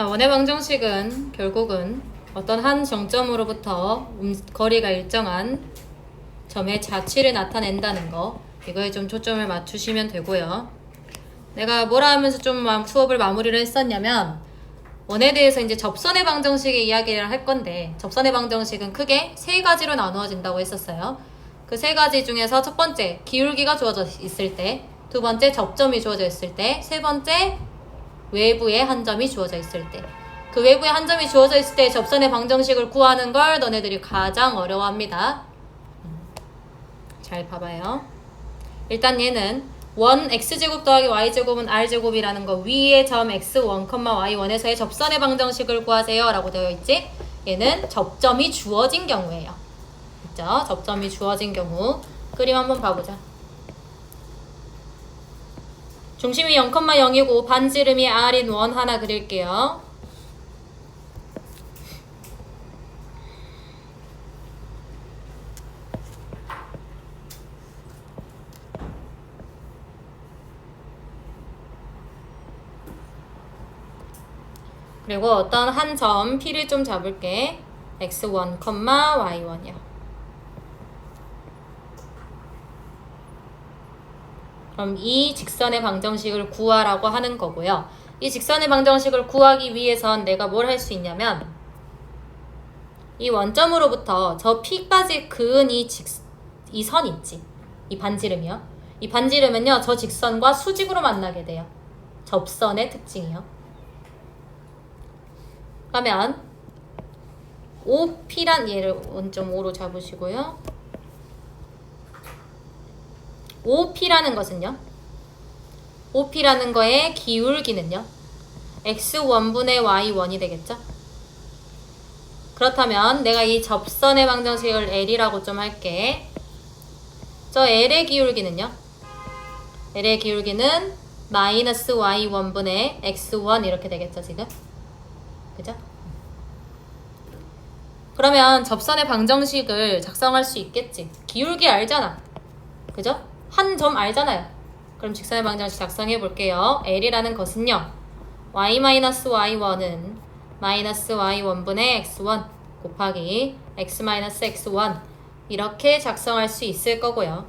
자, 원의 방정식은 결국은 어떤 한 정점으로부터 거리가 일정한 점의 자취를 나타낸다는 거, 이거에 좀 초점을 맞추시면 되고요. 내가 뭐라 하면서 좀 수업을 마무리를 했었냐면, 원에 대해서 이제 접선의 방정식의 이야기를 할 건데, 접선의 방정식은 크게 세 가지로 나누어진다고 했었어요. 그 세 가지 중에서 첫 번째, 기울기가 주어져 있을 때, 두 번째, 접점이 주어져 있을 때, 세 번째, 외부에 한 점이 주어져 있을 때. 그 외부에 한 점이 주어져 있을 때 접선의 방정식을 구하는 걸 너네들이 가장 어려워합니다. 잘 봐봐요. 일단 얘는 원 x제곱 더하기 y제곱은 r제곱이라는 거, 위에 점 x1, y1에서의 접선의 방정식을 구하세요 라고 되어 있지. 얘는 접점이 주어진 경우예요. 그쵸? 접점이 주어진 경우. 그림 한번 봐보자. 중심이 0,0이고 반지름이 r인 원 하나 그릴게요. 그리고 어떤 한 점 P를 좀 잡을게. x1, y1이요. 그럼 이 직선의 방정식을 구하라고 하는 거고요. 이 직선의 방정식을 구하기 위해선 내가 뭘 할 수 있냐면, 이 원점으로부터 저 P까지 그은 이 선 있지. 이 반지름이요. 이 반지름은요, 저 직선과 수직으로 만나게 돼요. 접선의 특징이요. 그러면 OP란 얘를 원점 O로 잡으시고요. OP라는 것은요, OP라는 거의 기울기는요, x1분의 y1이 되겠죠? 그렇다면 내가 이 접선의 방정식을 L이라고 좀 할게. 저 L의 기울기는요, L의 기울기는 마이너스 y1분의 x1 이렇게 되겠죠, 지금? 그죠? 그러면 접선의 방정식을 작성할 수 있겠지. 기울기 알잖아. 그죠? 한 점 알잖아요. 그럼 직선의 방정식 작성해 볼게요. L이라는 것은요, y-y1은 마이너스 y1분의 x1 곱하기 x-x1 이렇게 작성할 수 있을 거고요.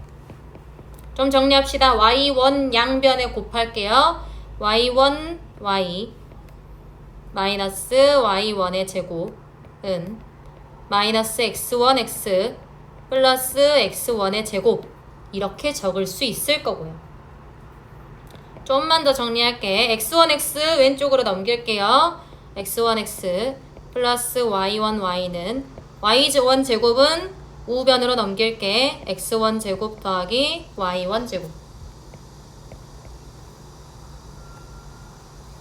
좀 정리합시다. y1 양변에 곱할게요. y1 y 마이너스 y1의 제곱은 마이너스 x1 x 플러스 x1의 제곱 이렇게 적을 수 있을 거고요. 좀만 더 정리할게. x1x 왼쪽으로 넘길게요. x1x 플러스 y1y는 y1 제곱은 우변으로 넘길게. x1 제곱 더하기 y1 제곱.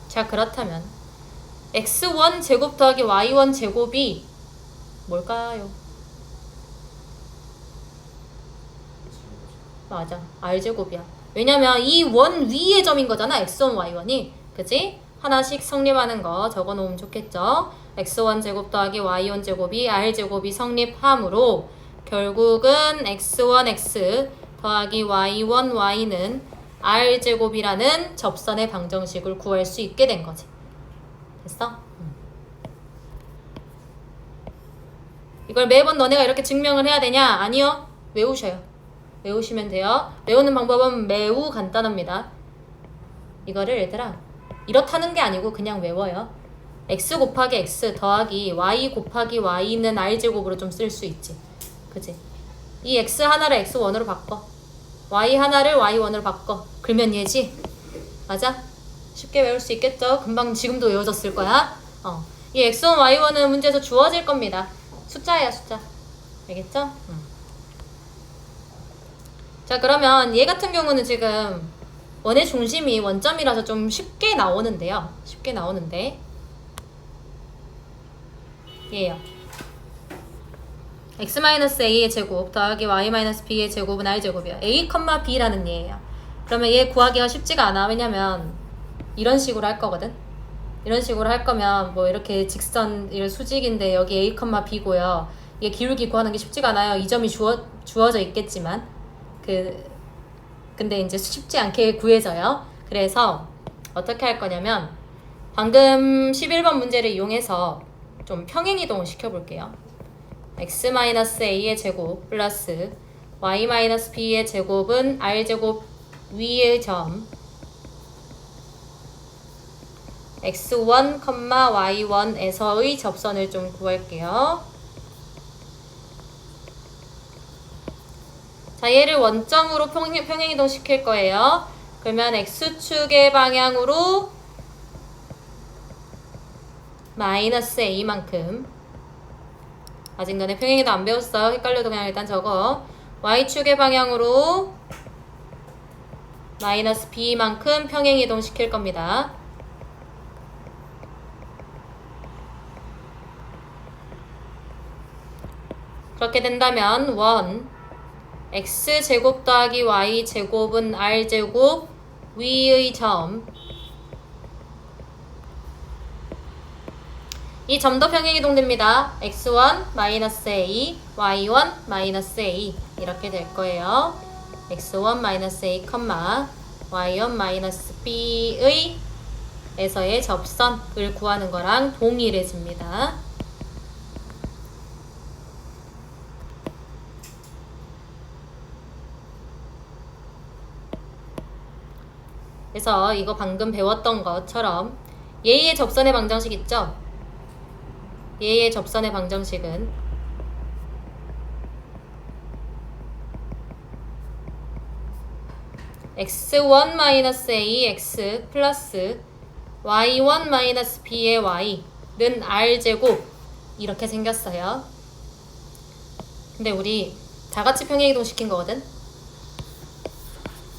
자, 그렇다면 x1 제곱 더하기 y1 제곱이 뭘까요? 맞아, r제곱이야. 왜냐면 이 원 위의 점인 거잖아, x1, y1이. 그치? 하나씩 성립하는 거 적어놓으면 좋겠죠? x1 제곱 더하기 y1 제곱이 r제곱이 성립하므로 결국은 x1x 더하기 y1 y는 r제곱이라는 접선의 방정식을 구할 수 있게 된 거지. 됐어? 이걸 매번 너네가 이렇게 증명을 해야 되냐? 아니요. 외우셔요. 외우시면 돼요. 외우는 방법은 매우 간단합니다. 이거를 얘들아, 이렇다는 게 아니고 그냥 외워요. x 곱하기 x 더하기 y 곱하기 y는 r제곱으로 좀 쓸 수 있지. 그치? 이 x 하나를 x1으로 바꿔. y 하나를 y1으로 바꿔. 그러면 얘지? 맞아? 쉽게 외울 수 있겠죠? 금방 지금도 외워졌을 거야. 이 x1, y1은 문제에서 주어질 겁니다. 숫자야, 숫자. 알겠죠? 자, 그러면 얘 같은 경우는 지금 원의 중심이 원점이라서 좀 쉽게 나오는데요. 쉽게 나오는데 얘예요. x-a의 제곱 더하기 y-b의 제곱은 r제곱이에요. a, b라는 얘예요. 그러면 얘 구하기가 쉽지가 않아. 왜냐면 이런 식으로 할 거거든. 이런 식으로 할 거면 뭐 이렇게 직선 이런 수직인데 여기 a, b고요. 얘 기울기 구하는 게 쉽지가 않아요. 이 점이 주어져 있겠지만 근데 이제 쉽지 않게 구해져요. 그래서 어떻게 할 거냐면 방금 11번 문제를 이용해서 좀 평행이동을 시켜볼게요. x-a의 제곱 플러스 y-b의 제곱은 r제곱 위의 점 x1, y1에서의 접선을 좀 구할게요. 자, 얘를 원점으로 평행이동 시킬 거예요. 그러면 x축의 방향으로 마이너스 a만큼, 아직 너네 평행이동 안 배웠어. 헷갈려도 그냥 일단 적어. y축의 방향으로 마이너스 b만큼 평행이동 시킬 겁니다. 그렇게 된다면 1 x제곱 더하기 y제곱은 r제곱 위의 점, 이 점도 평행이동됩니다. x1 마이너스 a, y1 마이너스 a 이렇게 될 거예요. x1 마이너스 a, y1 마이너스 b의 에서의 접선을 구하는 거랑 동일해집니다. 그래서 이거 방금 배웠던 것처럼 얘의 접선의 방정식 있죠? 얘의 접선의 방정식은 x1-a x 플러스 y1-b의 y는 r제곱 이렇게 생겼어요. 근데 우리 다같이 평행이동 시킨 거거든?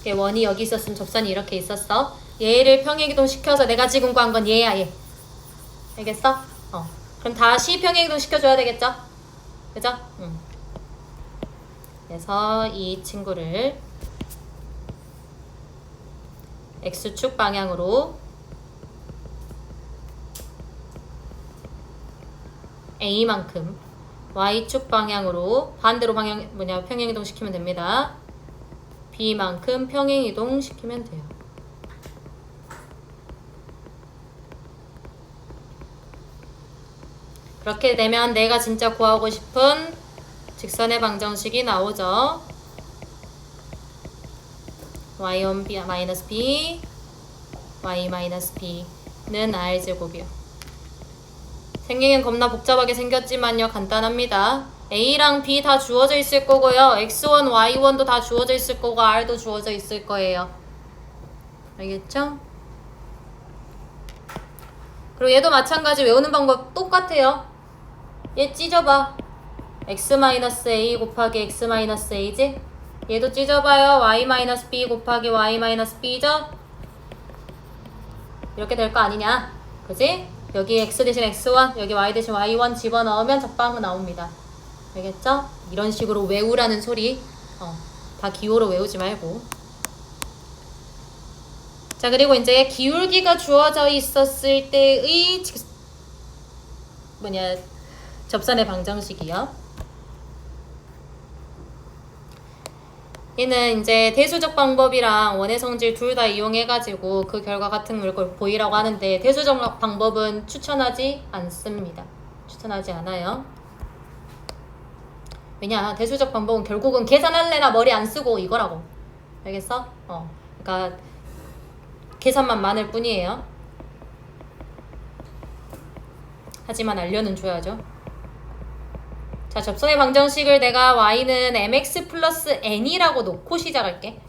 원이 여기 있었으면 접선이 이렇게 있었어. 얘를 평행이동 시켜서 내가 지금 구한 건 얘야, 얘. 알겠어? 그럼 다시 평행이동 시켜줘야 되겠죠? 그죠? 그래서 이 친구를 x축 방향으로 a만큼, y축 방향으로 반대로 평행이동 시키면 됩니다. b만큼 평행이동 시키면 돼요. 그렇게 되면 내가 진짜 구하고 싶은 직선의 방정식이 나오죠. y1-b, y-b는 r제곱이요. 생기긴 겁나 복잡하게 생겼지만요, 간단합니다. a랑 b 다 주어져 있을 거고요. x1, y1도 다 주어져 있을 거고 r도 주어져 있을 거예요. 알겠죠? 그리고 얘도 마찬가지. 외우는 방법 똑같아요. 얘 찢어봐. x-a 곱하기 x-a지? 얘도 찢어봐요. y-b 곱하기 y-b죠? 이렇게 될 거 아니냐? 그지? 여기 x 대신 x1, 여기 y 대신 y1 집어넣으면 적방은 나옵니다. 알겠죠? 이런 식으로 외우라는 소리. 다 기호로 외우지 말고. 자, 그리고 이제 기울기가 주어져 있었을 때의 접선의 방정식이요. 얘는 이제 대수적 방법이랑 원의 성질 둘 다 이용해가지고 그 결과 같은 걸 보이라고 하는데, 대수적 방법은 추천하지 않습니다. 추천하지 않아요. 왜냐, 대수적 방법은 결국은 계산할래나 머리 안 쓰고 이거라고. 알겠어? 그러니까 계산만 많을 뿐이에요. 하지만 알려는 줘야죠. 자, 접선의 방정식을 내가 y는 mx 플러스 n이라고 놓고 시작할게.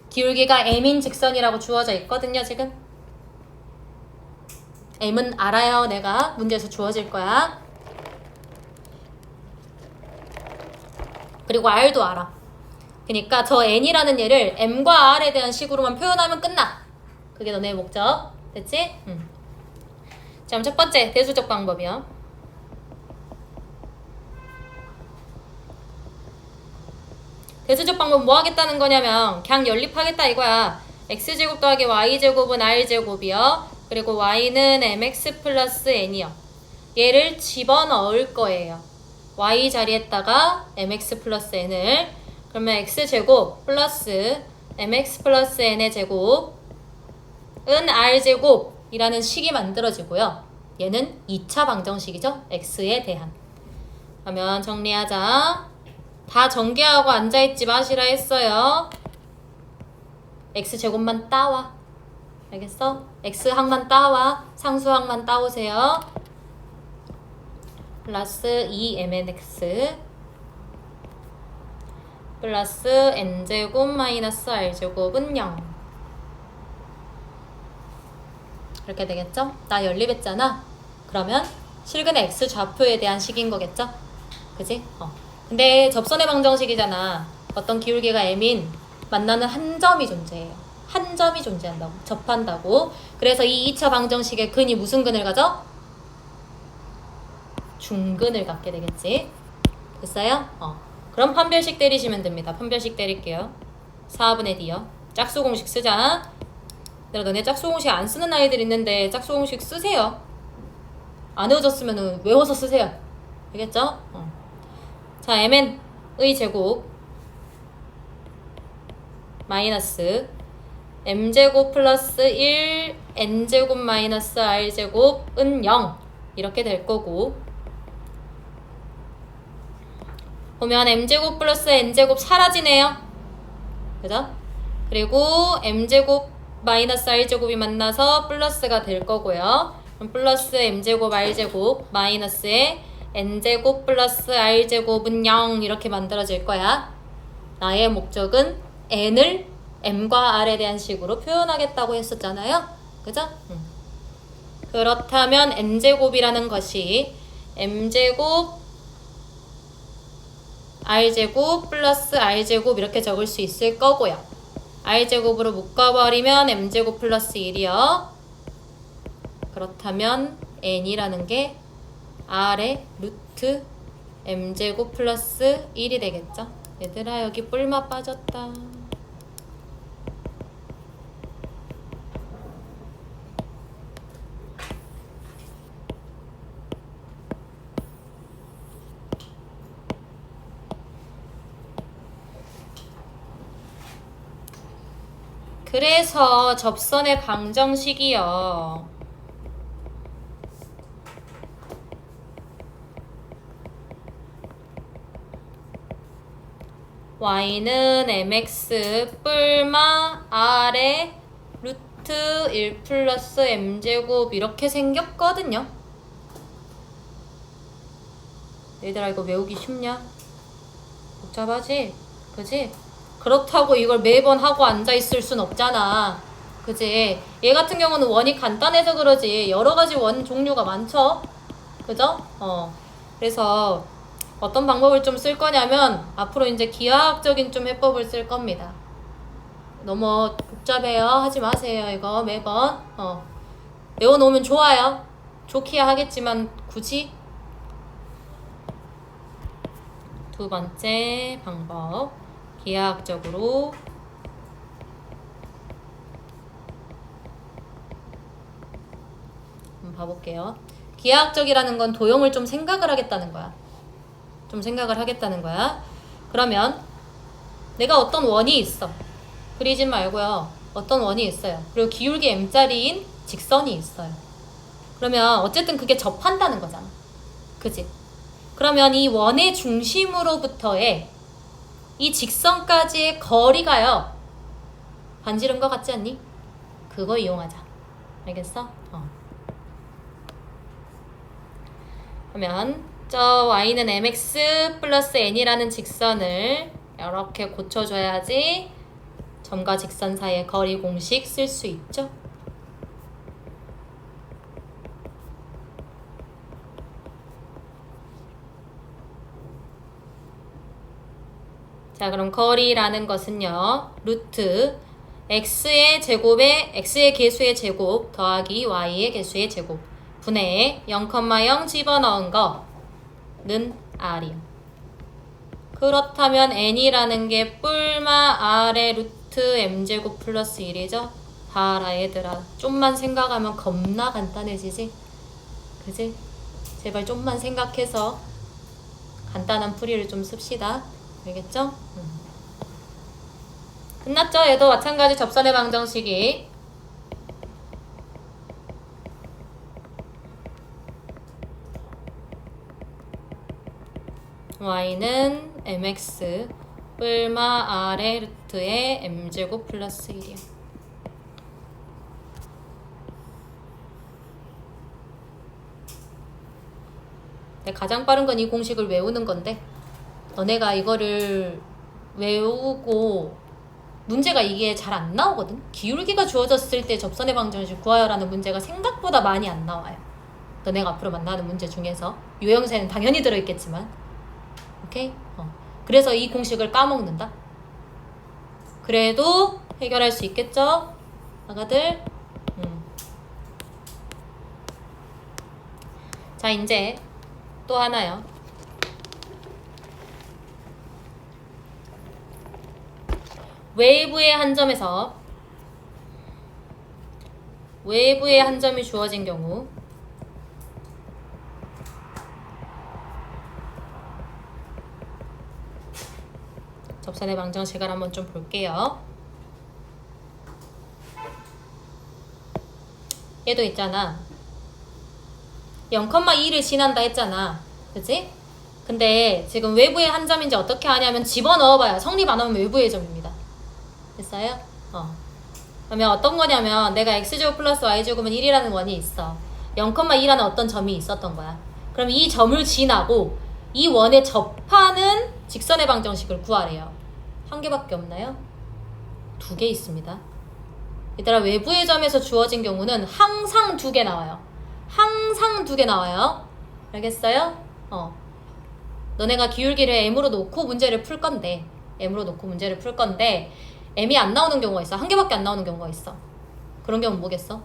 기울기가 m인 직선이라고 주어져 있거든요, 지금. m은 알아요. 내가 문제에서 주어질 거야. 그리고 r도 알아. 그러니까 저 n이라는 얘를 m과 r에 대한 식으로만 표현하면 끝나. 그게 너네의 목적. 됐지? 자, 그럼 첫 번째 대수적 방법이요. 대수적 방법 뭐 하겠다는 거냐면 그냥 연립하겠다 이거야. x제곱 더하기 y제곱은 r제곱이요. 그리고 y는 mx 플러스 n이요. 얘를 집어넣을 거예요. y 자리에다가 mx 플러스 n을. 그러면 x제곱 플러스 mx 플러스 n의 제곱은 r제곱 이라는 식이 만들어지고요. 얘는 2차 방정식이죠. x에 대한. 그러면 정리하자. 다 전개하고 앉아있지 마시라 했어요. x제곱만 따와. 알겠어? x항만 따와. 상수항만 따오세요. 플러스 2mnx 플러스 n제곱 마이너스 r제곱은 0. 이렇게 되겠죠? 나 연립했잖아. 그러면 실근의 x 좌표에 대한 식인 거겠죠? 그지? 근데 접선의 방정식이잖아. 어떤 기울기가 m인 만나는 한 점이 존재해요. 한 점이 존재한다고. 접한다고. 그래서 이 2차 방정식의 근이 무슨 근을 가져? 중근을 갖게 되겠지. 됐어요? 그럼 판별식 때리시면 됩니다. 판별식 때릴게요. 4분의 D요. 짝수 공식 쓰자. 너네 짝수 공식 안 쓰는 아이들 있는데 짝수 공식 쓰세요. 안 외워졌으면 외워서 쓰세요. 알겠죠? 자, mn의 제곱 마이너스 m제곱 플러스 1 n제곱 마이너스 r제곱은 0 이렇게 될 거고, 보면 m제곱 플러스 n제곱 사라지네요. 그죠? 그리고 m제곱 마이너스 r제곱이 만나서 플러스가 될 거고요. 그럼 플러스 m제곱 r제곱 마이너스에 n제곱 플러스 r제곱은 0 이렇게 만들어질 거야. 나의 목적은 n을 m과 r에 대한 식으로 표현하겠다고 했었잖아요. 그죠? 그렇다면 n제곱이라는 것이 m제곱 r제곱 플러스 r제곱 이렇게 적을 수 있을 거고요. r제곱으로 묶어버리면 m제곱 플러스 1이요. 그렇다면 n이라는 게 r의 루트 m제곱 플러스 1이 되겠죠. 얘들아, 여기 뿔맛 빠졌다. 그래서 접선의 방정식이요. y는 mx 뿔마 r의 루트 1 플러스 m제곱 이렇게 생겼거든요. 얘들아, 이거 외우기 쉽냐? 복잡하지? 그지? 그렇다고 이걸 매번 하고 앉아있을 순 없잖아. 그지? 얘 같은 경우는 원이 간단해서 그러지 여러가지 원 종류가 많죠? 그죠? 그래서 어떤 방법을 좀 쓸 거냐면 앞으로 이제 기하학적인 좀 해법을 쓸 겁니다. 너무 복잡해요. 하지 마세요. 이거 매번 외워놓으면 좋아요. 좋기야 하겠지만 굳이. 두 번째 방법, 기하학적으로 한번 봐볼게요. 기하학적이라는 건 도형을 좀 생각을 하겠다는 거야. 좀 생각을 하겠다는 거야. 그러면 내가 어떤 원이 있어. 그리지 말고요. 어떤 원이 있어요. 그리고 기울기 m자리인 직선이 있어요. 그러면 어쨌든 그게 접한다는 거잖아. 그지? 그러면 이 원의 중심으로부터의 이 직선까지의 거리가요. 반지른 것 같지 않니? 그거 이용하자. 알겠어? 그러면 저 y는 mx 플러스 n이라는 직선을 이렇게 고쳐줘야지 점과 직선 사이의 거리 공식 쓸 수 있죠. 자, 그럼 거리라는 것은요, 루트 x의 제곱에 x의 개수의 제곱 더하기 y의 개수의 제곱 분의 0,0 집어넣은 거는 r이요. 그렇다면 n이라는 게 뿔마 r의 루트 m제곱 플러스 1이죠. 봐라 얘들아, 좀만 생각하면 겁나 간단해지지? 그지? 제발 좀만 생각해서 간단한 풀이를 좀 씁시다. 알겠죠? 끝났죠? 얘도 마찬가지 접선의 방정식이 y는 mx 뿔마 r의 루트에 m제곱 플러스 1이야. 가장 빠른 건 이 공식을 외우는 건데 너네가 이거를 외우고 문제가 이게 잘 안 나오거든. 기울기가 주어졌을 때 접선의 방정식 구하여라는 문제가 생각보다 많이 안 나와요. 너네가 앞으로 만나는 문제 중에서 유형세는 당연히 들어있겠지만 오케이? 그래서 이 공식을 까먹는다. 그래도 해결할 수 있겠죠? 아가들? 자, 이제 또 하나요. 외부의 한 점에서 외부의 한 점이 주어진 경우 접선의 방정식을 한번 좀 볼게요. 얘도 있잖아. 0,2를 지난다 했잖아. 그치? 근데 지금 외부의 한 점인지 어떻게 하냐면 집어넣어봐요. 성립 안 하면 외부의 점입니다. 됐어요? 그러면 어떤 거냐면 내가 x제곱 플러스 y제곱은 1이라는 원이 있어. 0,2라는 어떤 점이 있었던 거야. 그럼 이 점을 지나고 이 원에 접하는 직선의 방정식을 구하래요. 한 개밖에 없나요? 2개 있습니다. 얘들아, 외부의 점에서 주어진 경우는 항상 2개 나와요. 항상 2개 나와요. 알겠어요? 너네가 기울기를 m으로 놓고 문제를 풀 건데 m이 안 나오는 경우가 있어. 한 개밖에 안 나오는 경우가 있어. 그런 경우는 뭐겠어?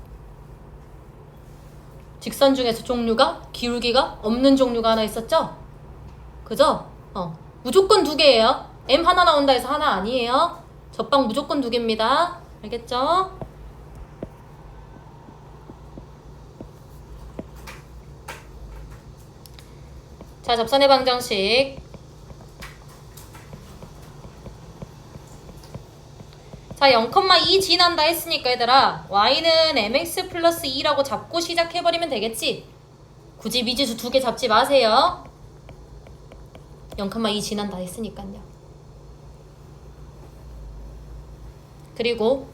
직선 중에서 종류가 기울기가 없는 종류가 하나 있었죠? 그죠? 무조건 2개예요. m 하나 나온다 해서 하나 아니에요. 접방 무조건 2개입니다. 알겠죠? 자, 접선의 방정식. 자, 0,2 지난다 했으니까 얘들아, y는 mx 플러스 2라고 잡고 시작해버리면 되겠지? 굳이 미지수 2개 잡지 마세요. 0,2 지난다 했으니까요. 그리고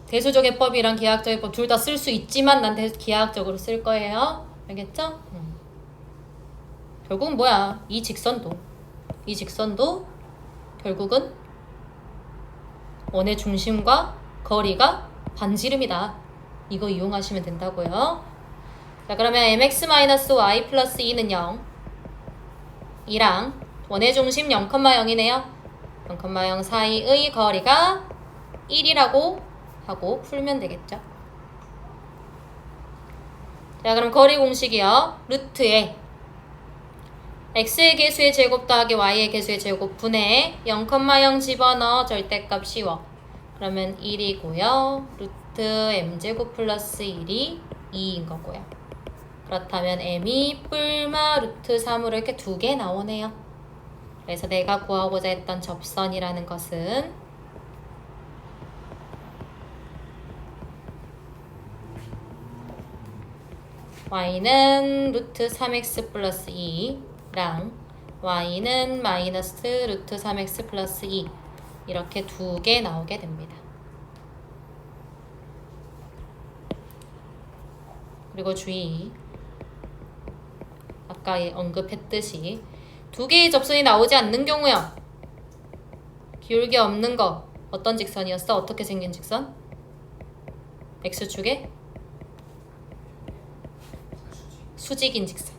대수조개법이랑 기하학적의법 둘 다 쓸 수 있지만 난 기하학적으로 쓸 거예요. 알겠죠? 결국은 뭐야? 이 직선도 결국은 원의 중심과 거리가 반지름이다. 이거 이용하시면 된다고요. 자, 그러면 mx-y 플러스 2는 0 2랑 원의 중심 0,0이네요. 0,0 사이의 거리가 1이라고 하고 풀면 되겠죠. 자, 그럼 거리 공식이요. 루트에 x의 개수의 제곱 더하기 y의 개수의 제곱 분의 0,0 집어넣어 절대값 씌워. 그러면 1이고요. 루트 m제곱 플러스 1이 2인 거고요. 그렇다면 m이 뿔마 루트 3으로 이렇게 2개 나오네요. 그래서 내가 구하고자 했던 접선이라는 것은 y는 루트 3x 플러스 2랑 y는 마이너스 루트 3x 플러스 2 이렇게 2개 나오게 됩니다. 그리고 주의, 아까 언급했듯이 2개의 접선이 나오지 않는 경우요. 기울기 없는 거 어떤 직선이었어? 어떻게 생긴 직선? x축의 수직인 직선.